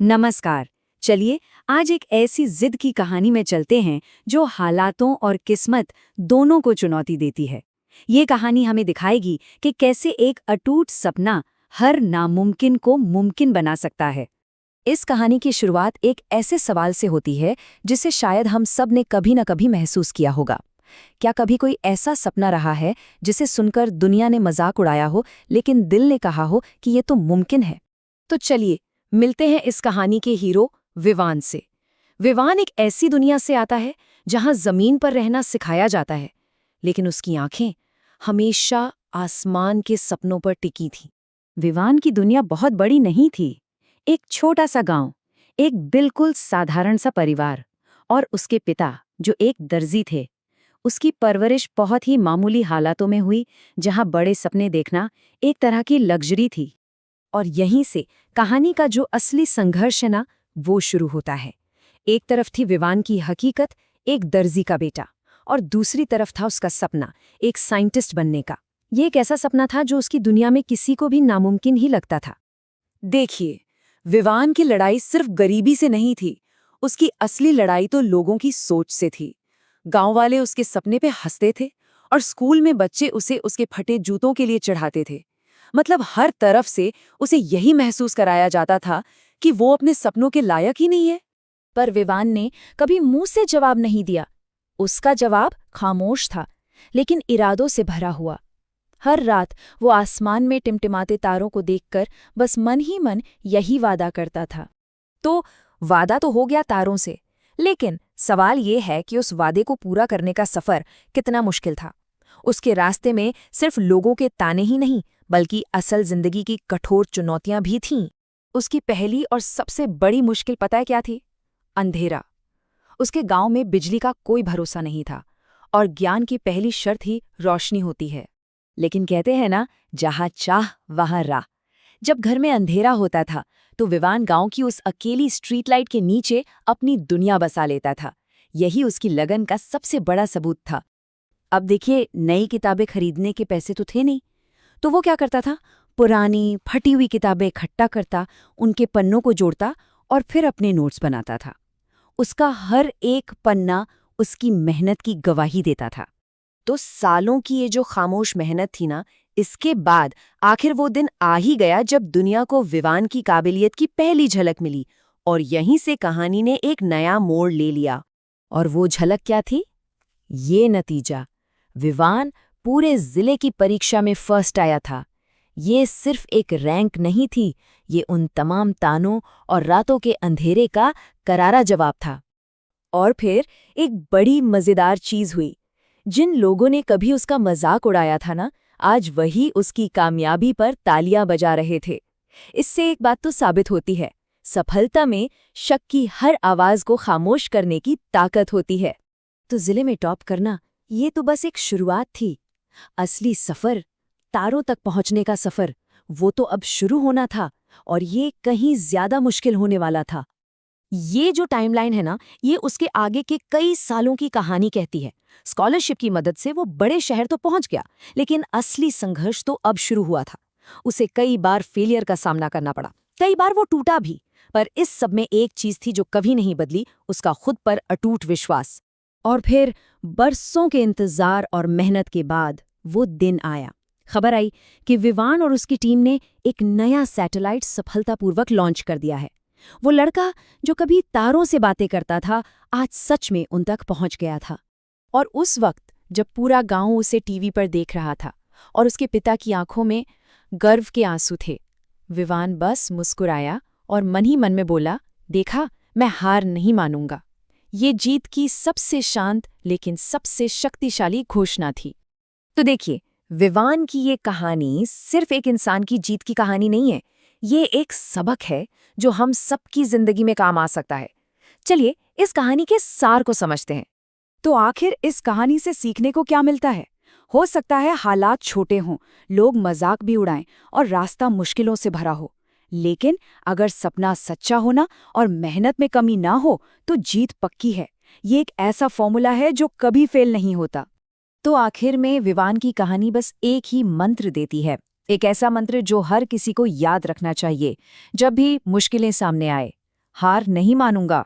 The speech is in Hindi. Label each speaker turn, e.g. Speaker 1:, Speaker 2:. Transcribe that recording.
Speaker 1: नमस्कार। चलिए आज एक ऐसी जिद की कहानी में चलते हैं जो हालातों और किस्मत दोनों को चुनौती देती है। ये कहानी हमें दिखाएगी कि कैसे एक अटूट सपना हर नामुमकिन को मुमकिन बना सकता है।
Speaker 2: इस कहानी की शुरुआत एक ऐसे सवाल से होती है जिसे शायद हम सब ने कभी न कभी महसूस किया होगा। क्या कभी कोई ऐसा सपना रहा है जिसे सुनकर दुनिया ने मजाक उड़ाया हो, लेकिन दिल ने कहा हो कि ये तो मुमकिन है? तो चलिए मिलते हैं इस कहानी के हीरो विवान से। विवान एक ऐसी दुनिया से आता है जहां जमीन पर रहना सिखाया जाता है, लेकिन उसकी आंखें हमेशा आसमान के सपनों पर टिकी थीं।
Speaker 1: विवान की दुनिया बहुत बड़ी नहीं थी। एक छोटा सा गांव, एक बिल्कुल साधारण सा परिवार और उसके पिता जो एक दर्जी थे। उसकी परवरिश बहुत ही मामूली हालातों में हुई, जहां बड़े सपने देखना एक तरह की लग्जरी थी। और यहीं से कहानी का जो असली संघर्ष है ना, वो शुरू होता है। एक तरफ थी विवान की हकीकत, एक दर्जी का बेटा, और दूसरी तरफ था उसका सपना, एक साइंटिस्ट बनने का। ये एक ऐसा सपना था जो उसकी दुनिया में किसी को भी नामुमकिन ही लगता था।
Speaker 2: देखिए, विवान की लड़ाई सिर्फ गरीबी से नहीं थी, उसकी असली लड़ाई तो लोगों की सोच से थी। गांव वाले उसके सपने पे हंसते थे और स्कूल में बच्चे उसे उसके फटे जूतों के लिए चढ़ाते थे। मतलब हर तरफ से उसे यही महसूस कराया जाता था कि वो अपने सपनों के लायक ही नहीं है। पर विवान ने कभी मुंह से जवाब नहीं दिया। उसका जवाब खामोश था, लेकिन इरादों से भरा हुआ। हर रात वो आसमान में टिमटिमाते तारों को देखकर बस मन ही मन यही वादा करता था। तो वादा तो हो गया तारों से, लेकिन सवाल ये है कि उस वादे को पूरा करने का सफर कितना मुश्किल था। उसके रास्ते में सिर्फ लोगों के ताने ही नहीं, बल्कि असल जिंदगी की कठोर चुनौतियां भी थीं। उसकी पहली और सबसे बड़ी मुश्किल पता है क्या थी? अंधेरा। उसके गांव में बिजली का कोई भरोसा नहीं था, और ज्ञान की पहली शर्त ही रोशनी होती है। लेकिन कहते हैं ना, जहां चाह वहां राह। जब घर में अंधेरा होता था तो विवान गांव की उस अकेली स्ट्रीट लाइट के नीचे अपनी दुनिया बसा लेता था। यही उसकी लगन का सबसे बड़ा सबूत था। अब देखिए, नई किताबें खरीदने के पैसे तो थे नहीं, तो वो क्या करता था? पुरानी फटी हुई किताबें इकट्ठा करता, उनके पन्नों को जोड़ता और फिर अपने नोट्स बनाता था। उसका हर एक पन्ना उसकी मेहनत की गवाही देता था। तो सालों की ये जो खामोश मेहनत थी ना, इसके बाद आखिर वो दिन आ ही गया जब दुनिया को विवान की काबिलियत की पहली झलक मिली, और यहीं से कहानी ने एक नया मोड़ ले लिया। और वो झलक क्या थी? ये नतीजा। विवान पूरे जिले की परीक्षा में फर्स्ट आया था। ये सिर्फ एक रैंक नहीं थी, ये उन तमाम तानों और रातों के अंधेरे का करारा जवाब था। और फिर एक बड़ी मजेदार चीज हुई। जिन लोगों ने कभी उसका मजाक उड़ाया था ना, आज वही उसकी कामयाबी पर तालियां बजा रहे थे। इससे एक बात तो साबित होती है, सफलता में शक की हर आवाज को खामोश करने की ताकत होती है। तो जिले में टॉप करना, ये तो बस एक शुरुआत थी। असली सफर, तारों तक पहुंचने का सफर, वो तो अब शुरू होना था, और ये कहीं ज्यादा मुश्किल होने वाला था। ये जो टाइमलाइन है ना, ये उसके आगे के कई सालों की कहानी कहती है। स्कॉलरशिप की मदद से वो बड़े शहर तो पहुंच गया, लेकिन असली संघर्ष तो अब शुरू हुआ था। उसे कई बार फेलियर का सामना करना पड़ा, कई बार वो टूटा भी। पर इस सब में एक चीज थी जो कभी नहीं बदली, उसका खुद पर अटूट विश्वास। और फिर बरसों के इंतजार और मेहनत के बाद वो दिन आया। खबर आई कि विवान और उसकी टीम ने एक नया सैटेलाइट सफलतापूर्वक लॉन्च कर दिया है। वो लड़का जो कभी तारों से बातें करता था, आज सच में उन तक पहुंच गया था। और उस वक्त जब पूरा गांव उसे टीवी पर देख रहा था और उसके पिता की आंखों में गर्व के आंसू थे, विवान बस मुस्कुराया और मन ही मन में बोला, देखा, मैं हार नहीं मानूंगा। ये जीत की सबसे शांत लेकिन सबसे शक्तिशाली घोषणा थी। तो देखिए, विवान की ये कहानी सिर्फ एक इंसान की जीत की कहानी नहीं है, ये एक सबक है जो हम सबकी जिंदगी में काम आ सकता है। चलिए इस कहानी के सार को समझते हैं।
Speaker 1: तो आखिर इस कहानी से सीखने को क्या मिलता है? हो सकता है हालात छोटे हों, लोग मजाक भी उड़ाएं और रास्ता मुश्किलों से भरा हो, लेकिन अगर सपना सच्चा होना और मेहनत में कमी ना हो तो जीत पक्की है। ये एक ऐसा फॉर्मूला है जो कभी फेल नहीं होता। तो आखिर में विवान की कहानी बस एक ही मंत्र देती है, एक ऐसा मंत्र जो हर किसी को याद रखना चाहिए जब भी मुश्किलें सामने आए। हार नहीं मानूंगा।